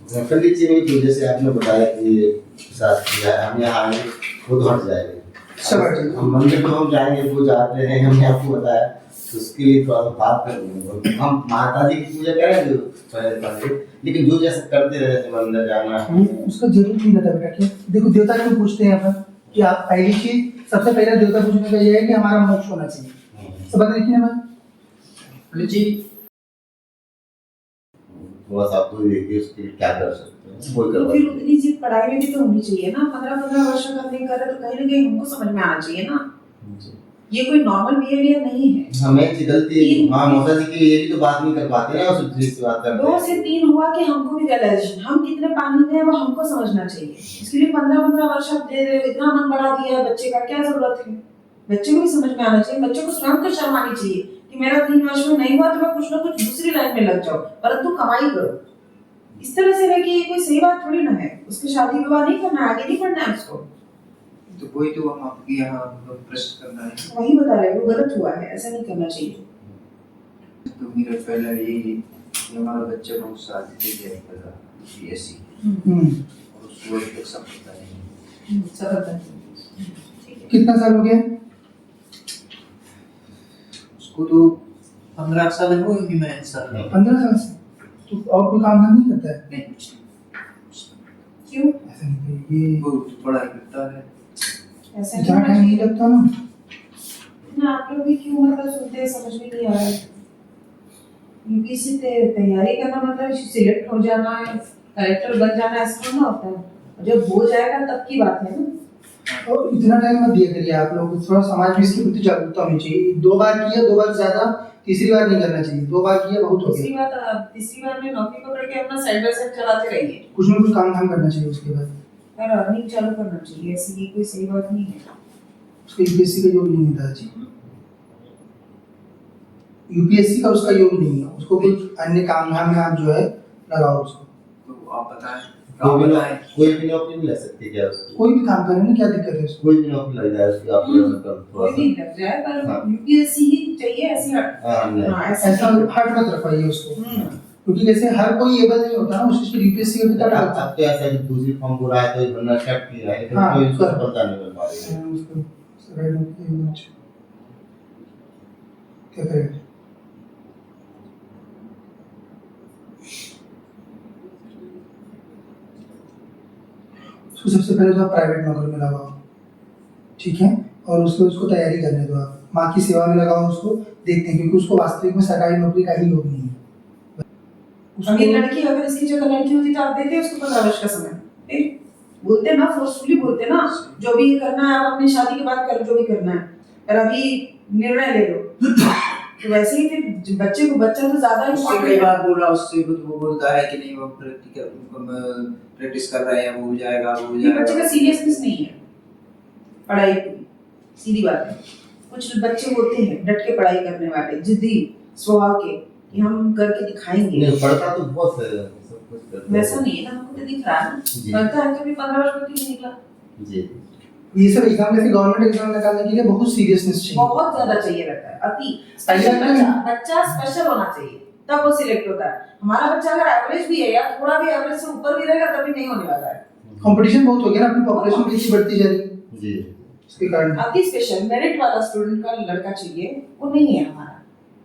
पंडित जी ने तो जैसे आपने बताया कि साथ किया है, हम यहाँ आगे खुद हट जाएंगे। सब हट जाएंगे। हम मंदिर तो हम जाएंगे, पूजा आते हैं, हमने आपको बताया, तो उसके लिए थोड़ा सा बात कर लेंगे। हम माता जी की पूजा करेंगे पहले, लेकिन जो जैसे करते रहे, जैसे मंदिर जाना उसका जरूर नहीं रहता बेटा। क्या देखो, देवता को पूछते हैं अपन कि आप पहली चीज, सबसे पहला देवता पूछने का ये है कि हमारा मोक्ष होना चाहिए। सब देखिए ना पंडित जी, थोड़ा सा आपको देखिए उसके लिए क्या कर सकते हैं, कोई तो करवा फिर उतनी जिद पढ़ाई में भी तो होनी चाहिए ना। 15-15 वर्ष का नहीं कर रहे तो कहीं ना कहीं हमको समझ में आना चाहिए ना। ये कोई नॉर्मल बिहेवियर नहीं है। हमें गलती हाँ मौसा जी की, ये भी तो बात नहीं कर पाते ना, उस चीज से बात करते 2 से 3 हुआ कि हमको भी रियलाइजेशन, हम कितने पानी में है वो हमको समझना चाहिए। इसके लिए 15-15 वर्ष आप दे रहे हो, इतना मन बढ़ा दिया है बच्चे का, क्या जरूरत है? बच्चे को भी समझ में आना चाहिए, बच्चे को स्वयं को शर्म आनी चाहिए कि मेरा 3 वर्ष में नहीं हुआ तो मैं कुछ ना कुछ दूसरी लाइन में लग जाऊं, परंतु कमाई करो। इस तरह से रह कि ये कोई सही बात थोड़ी ना है। उसकी शादी विवाह नहीं करना है, आगे नहीं बढ़ना है उसको। तो कोई तो हम आपके यहाँ प्रश्न करना है, वही बता रहे, वो गलत हुआ है, ऐसा नहीं करना चाहिए। तो मेरा पहला यही कि हमारा बच्चा बहुत शादी की तैयारी कर रहा है यूपीएससी, और उसको अभी तक सब पता नहीं। सब पता है। कितना साल हो गया उसको तो 15 साल हो गए मैं सर। 15 साल से? तो और कोई काम धाम नहीं करता है? नहीं कुछ नहीं। क्यों ऐसा नहीं, ये वो पढ़ाई करता है, ऐसा नहीं इतना होना टाइम नहीं चाहिए लगता ना। ना। आप लोग भी क्यों मतलब सुनते हैं, समझ में नहीं आ रहा है। यूपीएससी तैयारी करना मतलब सिलेक्ट हो जाना है, कलेक्टर बन जाना, ऐसा ना होता है। जब हो जाएगा तब की बात है ना। और इतना टाइम मत दिया करिए आप लोग, थोड़ा समाज में इसके प्रति जागरूकता होनी चाहिए। 2 बार किया, 2 बार ज्यादा, तीसरी बार नहीं करना चाहिए। 2 बार किया बहुत हो गया। तीसरी बार में नौकरी पकड़ के अपना साइड बाय साइड चलाते रहिए, कुछ ना कुछ काम धाम करना चाहिए उसके बाद। और अर्निंग चालू करना चाहिए। ऐसी ये कोई सही बात नहीं है। उसका यूपीएससी का योग नहीं है दादाजी, यूपीएससी का उसका योग नहीं है। उसको कुछ अन्य काम धाम में आप जो है लगाओ उसको। तो आप बताएं, कोई आप भी बताएं। कोई भी नौकरी नहीं ले सकती क्या उसको? कोई भी काम करें ना, क्या दिक्कत है उसको? कोई भी नौकरी लग जाए उसकी, आप कोई भी लग जाए, पर यूपीएससी ही चाहिए। ऐसी ऐसा हट मत रखवाइए उसको, क्योंकि जैसे हर कोई एबल नहीं होता ना उस चीज के यूपीएससी का भी तक आता अब तो ऐसा है कि दूसरी फॉर्म पूरा है तो बनना स्टेप किया है, लेकिन हाँ, कोई उसको कर। सफलता नहीं मिल पा रही है। है उसको राइट होता है। क्या करें? उसको सबसे पहले तो आप प्राइवेट नौकरी में लगाओ, ठीक है, और उसको तैयारी करने दो। आप माँ की सेवा में लगाओ उसको, देखते हैं, क्योंकि उसको वास्तविक में सरकारी नौकरी का ही योग नहीं है। अब ये लड़की, अगर इसकी जगह लड़की होती तो आप देते उसको 15 वर्ष का समय। बोलते ना, फोर्सफुली बोलते ना, जो भी करना है आप अपनी शादी के बाद करो, जो भी करना है, पर अभी निर्णय ले लो। तो वैसे ही फिर बच्चा तो ज्यादा उससे कई बार बोला, उससे वो बोलता है कि नहीं वो प्रैक्टिस कर रहे हैं, वो हो जाएगा, वो हो ये जाएगा। बच्चे का सीरियसनेस नहीं है पढ़ाई की, सीधी बात है। कुछ बच्चे होते हैं डट के पढ़ाई करने वाले, जिद्दी स्वभाव के, कि हम करके दिखाएंगे। नहीं पढ़ता तो बहुत है, सब कुछ करता है। वैसा नहीं है ना, हमको तो दिख रहा है जी। ना। पढ़ता है तो भी 15 वर्ष में क्यों निकला? जी ये सब एग्जाम, जैसे गवर्नमेंट एग्जाम निकालने के लिए बहुत सीरियसनेस चाहिए, बहुत ज्यादा चाहिए रहता है, अति स्पेशल। बच्चा स्पेशल होना चाहिए, तब वो सिलेक्ट होता है। हमारा बच्चा अगर एवरेज भी है या थोड़ा भी एवरेज से ऊपर भी रहेगा तभी नहीं होने वाला है। कंपटीशन बहुत हो गया ना, अपनी पॉपुलेशन कितनी बढ़ती जा रही है जी। इसके कारण। अति स्पेशल मेरिट वाला स्टूडेंट का लड़का चाहिए, वो नहीं है हमारा।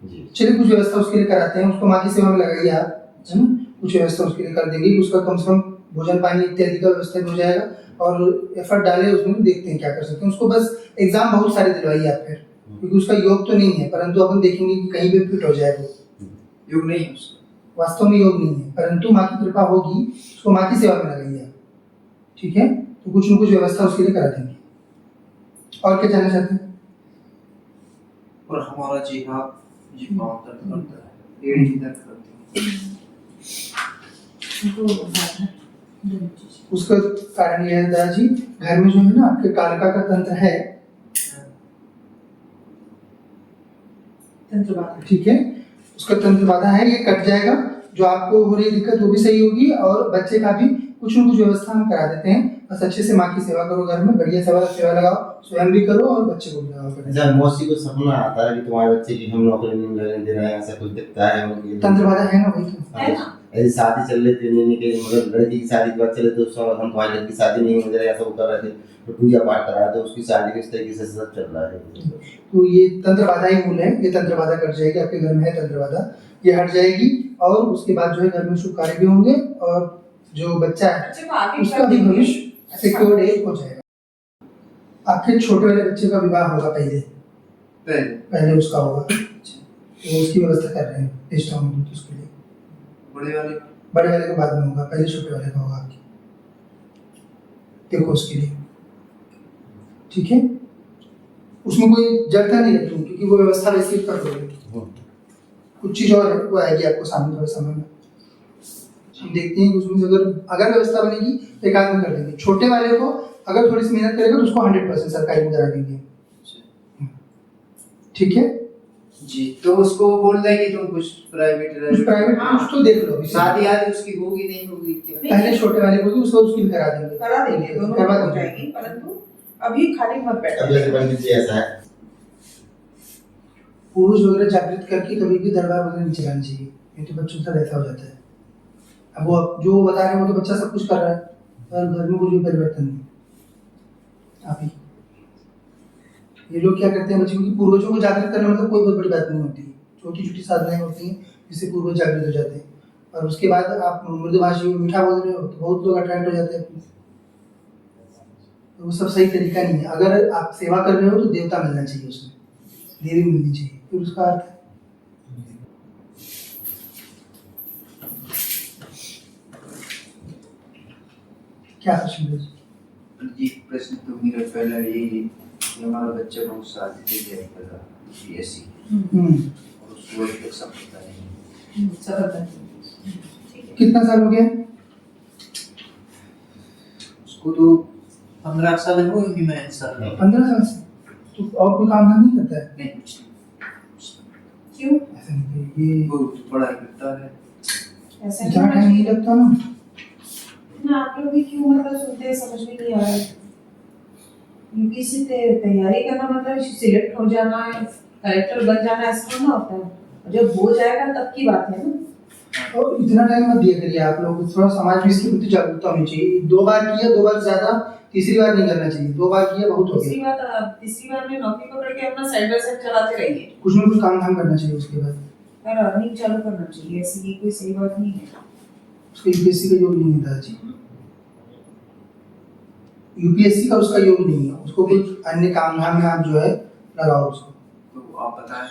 जी चलिए कुछ व्यवस्था उसके लिए कराते हैं, उसको माँ की सेवा में लगाइए आप, है ना। कुछ व्यवस्था उसके लिए कर देंगे, उसका कम से कम भोजन पानी इत्यादि का व्यवस्था हो जाएगा, और एफर्ट डाले उसमें, देखते हैं क्या कर सकते हैं। उसको बस एग्जाम बहुत सारे दिलवाइए आप फिर, क्योंकि उसका योग तो नहीं है, परंतु अपन देखेंगे कि कहीं भी फिट हो जाए। वो योग नहीं है उसका, वास्तव में योग नहीं है, परंतु माँ की कृपा होगी, उसको माँ की सेवा में लगाइए आप, ठीक है। तो कुछ न कुछ व्यवस्था उसके लिए करा देंगे। और क्या जानना चाहते हैं? और हमारा जी हाथ जी पाँव दर्द करता है, एड़ी की दर्द करती है। उसका कारण यह है दादाजी, घर में जो है ना आपके कालका का तंत्र है, तंत्र बाधा, ठीक है, उसका तंत्र बाधा है, ये कट जाएगा। जो आपको हो रही दिक्कत वो भी सही होगी, और बच्चे का भी कुछ न कुछ व्यवस्था हम करा देते हैं। बस अच्छे से माँ की सेवा करो, घर में बढ़िया सेवा लगाओ, स्वयं भी करो और बच्चे को भी लगाओ। जब मौसी को सपना आता है कि तुम्हारे बच्चे की हम नौकरी नहीं लगने दे रहे हैं, ऐसा कुछ दिखता है उनकी तंत्र बाधा है ना, वही तो है ना? ऐसी शादी चल रही 3 महीने के, मगर लड़की की शादी के बाद चले तो सब हम तुम्हारी लड़की की शादी नहीं हो रही, ऐसा वो कर रहे थे, तो पूजा पाठ करा तो उसकी शादी के इस तरीके से सब चल रहा है। तो ये तंत्र बाधा ही मूल है, ये तंत्र बाधा कट जाएगी, आपके घर में है तंत्र बाधा, ये हट जाएगी और उसके बाद जो है घर में शुभ कार्य भी होंगे और जो बच्चा है बच्चे को आगे उसका कर भी देंगे। भविष्य सिक्योर्ड एक हो जाएगा। आपके छोटे वाले बच्चे का विवाह होगा पहले उसका होगा, तो उसकी व्यवस्था कर रहे हैं इस टाइम में, उसके लिए बड़े वाले को बाद में होगा, पहले छोटे वाले का होगा आपके, देखो उसके लिए, ठीक है। उसमें कोई जड़ता नहीं रखी क्योंकि वो व्यवस्था वैसे ही कर दोगे। कुछ चीज और है वो आएगी आपको सामने थोड़े समय में, हम देखते हैं कि उसमें से अगर व्यवस्था बनेगी तो एक आदमी कर देंगे। छोटे वाले को अगर थोड़ी सी मेहनत करेगा तो उसको 100% सरकारी में करा देंगे, ठीक है जी। तो उसको बोल दें कि तुम कुछ प्राइवेट कुछ तो देख लो अभी। शादी आदि उसकी होगी नहीं होगी क्या? पहले छोटे वाले को भी उसको उसकी भी करा देंगे, दोनों करवा हो देंगे। जाएगी, परंतु अभी खाली मत अब बैठो। जैसे पंडित जी ऐसा है, पुरुष वगैरह जागृत करके कभी भी दरबार वगैरह नहीं चलाना चाहिए, नहीं तो बच्चों का ऐसा हो जाता है। अब वो जो बता रहे हैं वो तो बच्चा सब कुछ कर रहा है और घर में कुछ भी परिवर्तन नहीं। आप ही ये लोग क्या करते हैं, बच्चों की पूर्वजों को जागृत करना मतलब कोई बहुत बड़ी बात नहीं होती, छोटी छोटी साधनाएं होती हैं जिससे पूर्वज जागृत हो जाते हैं, और उसके बाद आप मृदुभाषी में मीठा बोल रहे हो तो बहुत लोग अट्रैक्ट हो जाते हैं। तो वो सब सही तरीका नहीं है। अगर आप सेवा कर रहे हो तो देवता मिलना चाहिए, उसमें देवी मिलनी चाहिए, फिर उसका अर्थ है। क्या प्रश्न है? जी प्रश्न तो मेरा पहला यही है कि हमारा बच्चा बहुत शादी की तैयारी कर रहा है UPSC, और उसको अभी तक सब पता नहीं। कितना साल हो गया उसको तो 15 साल हो गए मैं सर 15 साल से? तो और कोई काम नहीं करता है? नहीं कुछ नहीं। क्यों ऐसा नहीं, ये वो तो पढ़ाई करता है। ऐसा नहीं इतना होना टाइम नहीं चाहिए लगता ना। ना। आप लोग भी क्यों मतलब सुनते हैं, समझ में नहीं आ रहा है। यूपीएससी तैयारी करना मतलब सिलेक्ट हो जाना है, कलेक्टर बन जाना, ऐसा थोड़ा ना होता है। जब हो जाएगा तब की बात है ना। और इतना टाइम मत दिया करिए, आप लोग थोड़ा समाज में इसके प्रति जागरूकता होनी चाहिए। 2 बार किया, 2 बार ज्यादा, तीसरी बार नहीं करना चाहिए। 2 बार किया बहुत हो गया। तीसरी बार में नौकरी पकड़ के अपना साइड बाय साइड चलाते रहिए कुछ ना कुछ काम धाम करना चाहिए उसके बाद। और अर्निंग चालू करना चाहिए, ऐसी ये कोई सही बात नहीं है। उसका यूपीएससी का योग नहीं होता जी, यूपीएससी का उसका योग नहीं है। उसको कुछ अन्य काम धाम में आप जो है लगाओ उसको। तो आप बताएं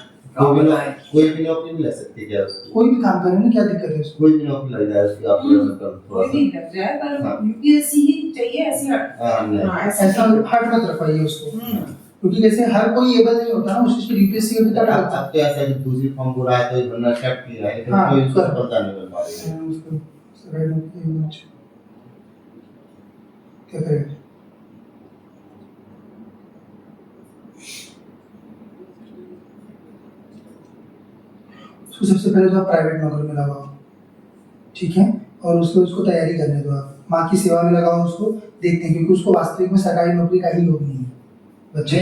कोई भी नौकरी नहीं ले सकती क्या उसकी? कोई भी काम करें ना, क्या दिक्कत है उसको? कोई भी नौकरी लग जाए उसकी, आप कोई भी लग जाए पर यूपीएससी ही चाहिए, ऐसी हट ऐसा हट मत रखवाइए उसको, क्योंकि जैसे हर कोई एबल नहीं होता ना उस चीज के यूपीएससी का भी तक होता है। अब तो ऐसा है कि दूसरी फॉर्म पूरा है तो भरना स्टार्ट किया है, लेकिन हाँ, कोई उसको कर। सफलता नहीं मिल पा रही है। उसको राइट में क्या करें? उसको सबसे पहले तो आप प्राइवेट नौकरी में लगाओ, ठीक है, और उसको तैयारी करने दो। आप माँ की सेवा में लगाओ उसको, देखते हैं, क्योंकि उसको वास्तविक में सरकारी नौकरी का ही योग नहीं है बच्चे।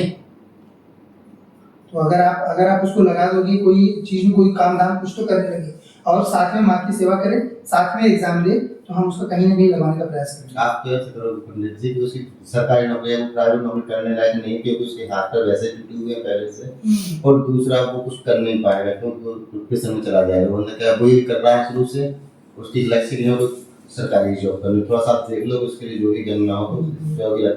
तो अगर आप उसको लगा दोगे कोई चीज में, कोई काम धाम कुछ तो करने लगे और साथ में माँ की सेवा करे, साथ में एग्जाम दे, तो हम उसको कहीं ना कहीं लगाने का प्रयास करेंगे। आप तो ऐसे करोगे पंडित जी कि उसकी सरकारी नौकरी या प्राइवेट नौकरी करने लायक नहीं, क्योंकि उसके हाथ पर वैसे जुटे हुए हैं पहले से, और दूसरा वो कुछ कर नहीं पाएगा क्योंकि वो डिप्रेशन में चला जाएगा। वो क्या वही कर रहा है शुरू से, उसकी लक्ष्य नहीं हो सरकारी जॉब करनी। थोड़ा सा देख लो उसके लिए जो भी करना हो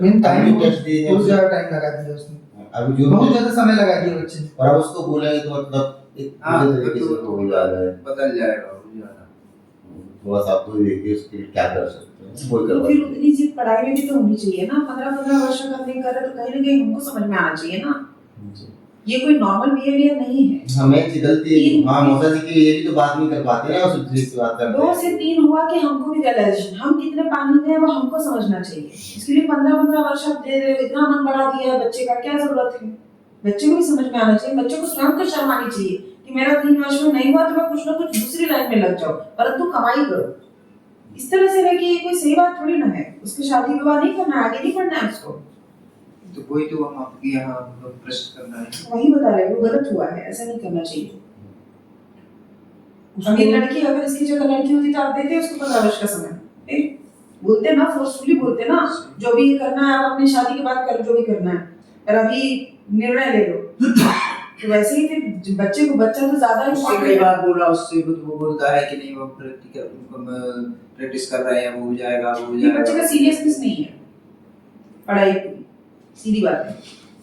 मेन टाइम बहुत ज्यादा टाइम लगा दिया उसने, अभी जो बहुत ज्यादा समय लगा दिया बच्चे ने। और अब उसको बोलेंगे तो मतलब एक दूसरे तरीके से हो जाएगा, बदल जाएगा। थोड़ा सा आप तो देखिए उसके लिए क्या कर सकते हैं, कोई तो करवा फिर उतनी चीज पढ़ाई में भी तो होनी चाहिए ना। 15 वर्ष का नहीं कर रहे तो कहीं ना कहीं हमको समझ में आना चाहिए ना। ये कोई नॉर्मल बिहेवियर नहीं है। हमें गलती हाँ मौसा जी की, ये भी तो बात नहीं कर पाते ना, उस दूसरी से बात करते 2 से 3 हुआ कि हमको भी रियलाइजेशन, हम कितने पानी में है वो हमको समझना चाहिए। इसके लिए 15 वर्ष आप दे रहे हो, इतना मन बढ़ा दिया है बच्चे का, क्या जरूरत है? बच्चे को भी समझ में आना चाहिए, बच्चे को स्वयं को शर्म आनी चाहिए कि मेरा 3 वर्ष में नहीं हुआ तो मैं कुछ ना कुछ दूसरी लाइन में लग जाऊं, परंतु कमाई करो। इस तरह से रहे कि ये कोई सही बात थोड़ी ना है। उसकी शादी विवाह नहीं करना है, आगे नहीं बढ़ना है उसको। तो कोई तो हम आपके यहाँ प्रश्न करना है, वही बता रहे, वो गलत हुआ है, ऐसा नहीं करना चाहिए। अब ये लड़की अगर इसकी जगह लड़की होती तो आप देते उसको 15 वर्ष का समय। बोलते ना, फोर्सफुली बोलते ना, जो भी करना है आप अपनी शादी के बाद करो, जो भी करना है, और अभी निर्णय ले लो। तो वैसे ही फिर बच्चे को, बच्चा तो ज्यादा उससे कई बार बोला, उससे वो बोलता है कि नहीं वो प्रैक्टिस कर रहे हैं, वो हो जाएगा, वो हो जाएगा। बच्चे का सीरियसनेस नहीं है पढ़ाई की, सीधी बात है।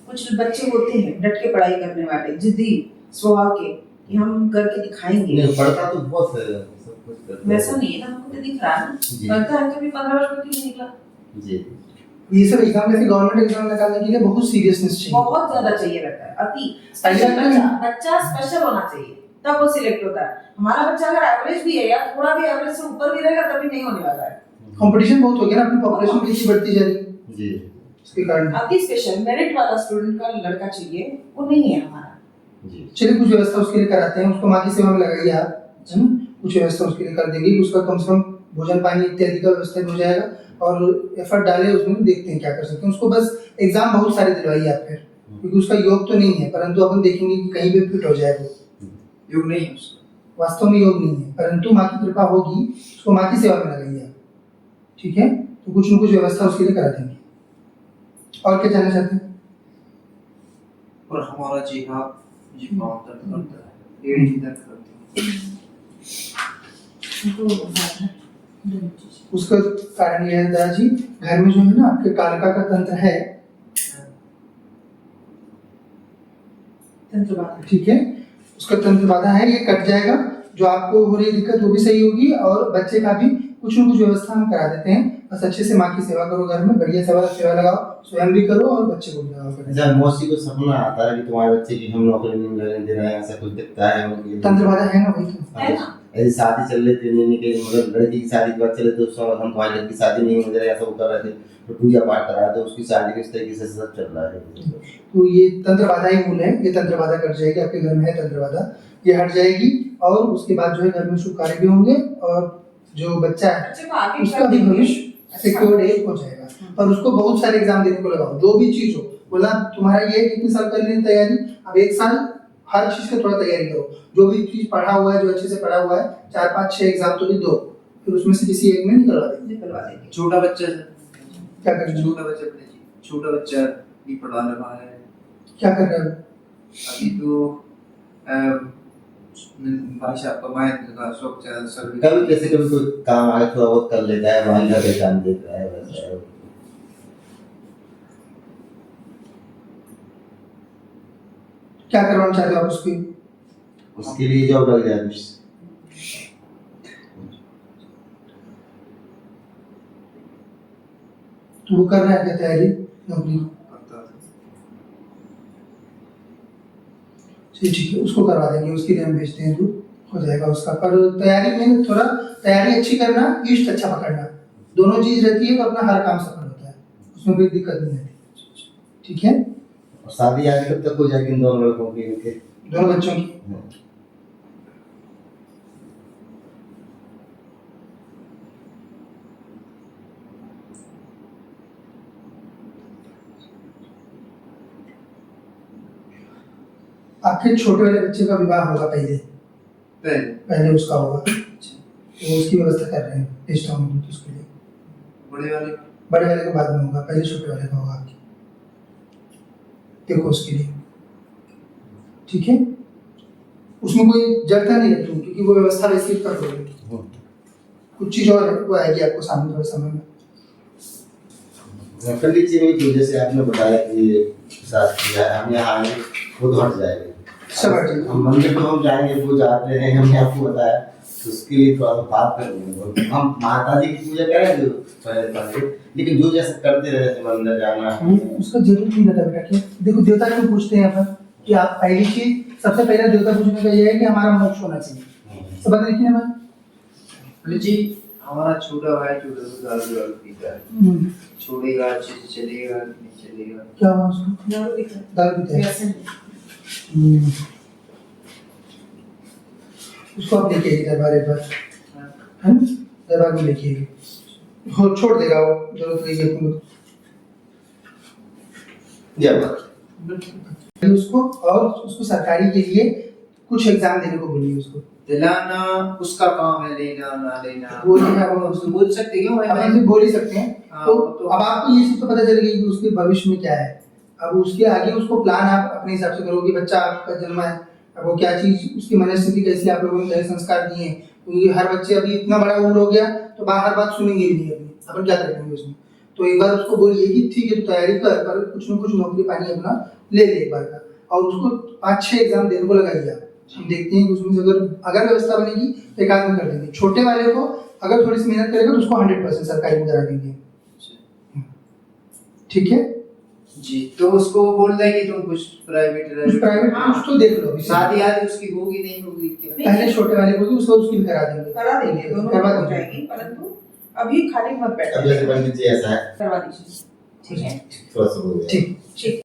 कुछ बच्चे होते हैं डट के पढ़ाई करने वाले, जिद्दी स्वभाव के, कि हम करके दिखाएंगे। नहीं, पढ़ता तो बहुत है, सब कुछ करता है। वैसा नहीं है ना, हमको तो दिख रहा है जी। ना, पढ़ता है तो भी 15 वर्ष में क्यों नहीं निकला। जी। ये सब एग्जाम जैसे गवर्नमेंट एग्जाम निकालने के लिए बहुत सीरियसनेस चाहिए। बहुत ज्यादा चाहिए रहता है, अति स्पेशल बच्चा स्पेशल होना चाहिए, तब वो सिलेक्ट होता है। हमारा बच्चा अगर एवरेज भी है या थोड़ा भी एवरेज से ऊपर भी रहेगा तभी नहीं होने वाला है। कंपटीशन बहुत हो गया ना, अपनी पॉपुलेशन भी इतनी बढ़ती जा रही है, जी। इसके कारण। अति स्पेशल मेरिट वाला स्टूडेंट का लड़का चाहिए, वो नहीं है हमारा। जी। चलिए कुछ व्यवस्था उसके लिए कराते हैं, उसको माँ की सेवा में लगाइए आप, है ना? कुछ व्यवस्था उसके लिए कर देंगे, उसका कम से कम भोजन पानी इत्यादि का व्यवस्था हो जाएगा, और एफर्ट डाले उसमें, देखते हैं क्या कर सकते हैं। उसको बस एग्जाम बहुत सारे दिलवाइए आप फिर, क्योंकि उसका योग तो नहीं है, परंतु अपन देखेंगे कि कहीं भी फिट हो जाए वो। योग नहीं है उसका, वास्तव में योग नहीं है, परंतु माँ की कृपा होगी, उसको माँ की सेवा में लगाइए आप, ठीक है? तो कुछ न कुछ व्यवस्था उसके लिए करा देंगे। और क्या जानना चाहते हैं? और हमारा जी पाँव दर्द करता है, एड़ी दर्द करती है। उसका कारण यह है दादाजी, घर में जो है ना आपके कालका का तंत्र है, तंत्र बात ठीक है? उसका तंत्र बाधा है, ये कट जाएगा। जो आपको हो रही दिक्कत वो भी सही होगी, और बच्चे का भी कुछ न कुछ व्यवस्था हम करा देते हैं। बस अच्छे से माँ की सेवा करो, घर में बढ़िया सेवा लगाओ, स्वयं भी करो और बच्चे को भी लगाओ करें। अच्छा, मौसी को सपना आता है कि तुम्हारे बच्चे की हम नौकरी नहीं लगने दे रहे हैं, ऐसा कुछ दिखता है उनके? तंत्र बाधा है ना, वही तो है ना। ऐसी शादी चल रही थी, नहीं कि मतलब लड़की की शादी की बात चले तो सब हम तुम्हारी लड़की की शादी नहीं होने दे रहे, ऐसा वो कर रहे थे, तो पूजा पाठ करा रहे थे, उसकी शादी किस तरीके से सब चल रहा है। तो ये तंत्र बाधा ही मूल है, ये तंत्र बाधा कट जाएगी। आपके घर में है तंत्र बाधा, ये हट जाएगी, और उसके बाद जो है घर में शुभ कार्य भी होंगे, और जो बच्चा है बच्चे को आगे उसका भी भविष्य सिक्योर्ड हो जाएगा। और उसको बहुत सारे एग्जाम देने को लगाओ, जो भी चीज हो। बोला तुम्हारा ये कितने साल कर ली तैयारी, अब 1 साल हर चीज का थोड़ा तैयारी करो। जो भी चीज पढ़ा हुआ है, जो अच्छे से पढ़ा हुआ है, 4 5 6 एग्जाम तो भी दो, फिर उसमें से किसी एक में निकलवा देंगे। छोटा बच्चा क्या कर रहे हो? छोटा बच्चा भी पढ़ा रहा है। क्या कर रहे हो? अभी तो भाई साहब का माइंड का शौक चल सर्विस। कभी कैसे कभी कोई काम आए थोड़ा बहुत कर लेता है, वहीं घर पे काम देता है, वैसा है। क्या करवाना चाहते हो आप उसकी? उसके लिए जॉब लग जाए कुछ। तो वो कर रहा है क्या तैयारी नौकरी? ठीक है, उसको करवा देंगे, उसके लिए हम भेजते हैं, जो हो जाएगा उसका। पर तैयारी में थोड़ा तैयारी अच्छी करना, ईस्ट अच्छा पकड़ना, दोनों चीज रहती है तो अपना हर काम सफल होता है, उसमें कोई दिक्कत नहीं आती, ठीक है? और शादी आगे कब तक हो जाएगी इन दोनों लड़कों की, इनके? दोनों बच्चों की। आपके छोटे वाले बच्चे का विवाह होगा पहले उसका होगा, तो उसकी व्यवस्था कर रहे हैं, भेजता हूँ मैं उसके लिए। बड़े वाले का बाद में होगा, पहले छोटे वाले का होगा आपकी, देखो उसके लिए, ठीक है? उसमें कोई जड़ता नहीं रखी, क्योंकि वो व्यवस्था वैसे ही कर दोगे। कुछ चीज और है, वो आएगी आपको सामने थोड़े समय में। पंडित जी ने की जैसे आपने बताया कि साथ किया है, हम यहाँ आएंगे खुद हट जाएंगे, सब हट जाएंगे। हम मंदिर तो हम जाएंगे, वो जाते हैं, हमने आपको बताया, तो उसके लिए थोड़ा सा बात कर लेंगे। हम माता जी की पूजा करेंगे पहले, लेकिन जो जैसे करते रहे, जैसे मंदिर जाना, उसका जरूरत नहीं रहता बेटा। क्या देखो, देवता को पूछते हैं अपन कि आप पहली चीज, सबसे पहला देवता पूछने का ये है कि हमारा मोक्ष होना चाहिए। सब देखिए ना जी, हमारा छोटा भाई दारू पीता है, छोड़ेगा अच्छे से, चलेगा नहीं चलेगा? क्या हुआ उसको? दारू पीता है। उसको आप लेके आइए दरबार एक बार, है ना? दरबार में लेके आइए, हो छोड़ देगा वो, जरूरत नहीं है तुमको। उसको, और उसको सरकारी के लिए कुछ एग्जाम देने को बोलिए उसको। दिलाना उसका काम है, लेना ना लेना वो नहीं है, वो उसको बोल सकते क्यों अपन भाई? से बोल ही सकते हैं। हाँ, तो वो तो अब आपको ये चीज तो पता चल गई कि उसके भविष्य में क्या है। अब उसके आगे उसको प्लान आप अपने हिसाब से करो कि बच्चा आपका जन्मा है, अब वो क्या चीज उसकी मनस्थिति कैसी आप लोगों ने कैसे संस्कार दिए हैं, क्योंकि हर बच्चे अभी इतना बड़ा उम्र हो गया तो बाहर बात सुनेंगे भी नहीं, अपनी अपन क्या करेंगे उसमें। तो एक बार उसको बोलिए कि ठीक है तू तैयारी कर, पर कुछ न कुछ नौकरी पानी अपना ले ले एक बार का, और उसको 5-6 एग्जाम देने को लगाइए आप। हम देखते हैं कि उसमें से अगर व्यवस्था बनेगी तो एक आध में कर देंगे। छोटे वाले को अगर थोड़ी सी मेहनत करेगा तो उसको 100% सरकारी में करा देंगे। ठीक है जी। तो उसको बोल दें कि तुम कुछ कुछ प्राइवेट हाँ। कुछ तो देख लो अभी। शादी आदि उसकी होगी नहीं होगी क्या? पहले छोटे वाले को भी उसको उसकी भी करा देंगे। करा देंगे, दोनों करवा हो देंगे। जाएगी, परंतु अभी खाली मत अब जैसे बैठो, पंडित जी ऐसा है करवा दीजिए। ठीक है, थोड़ा सा हो गया। ठीक ठीक।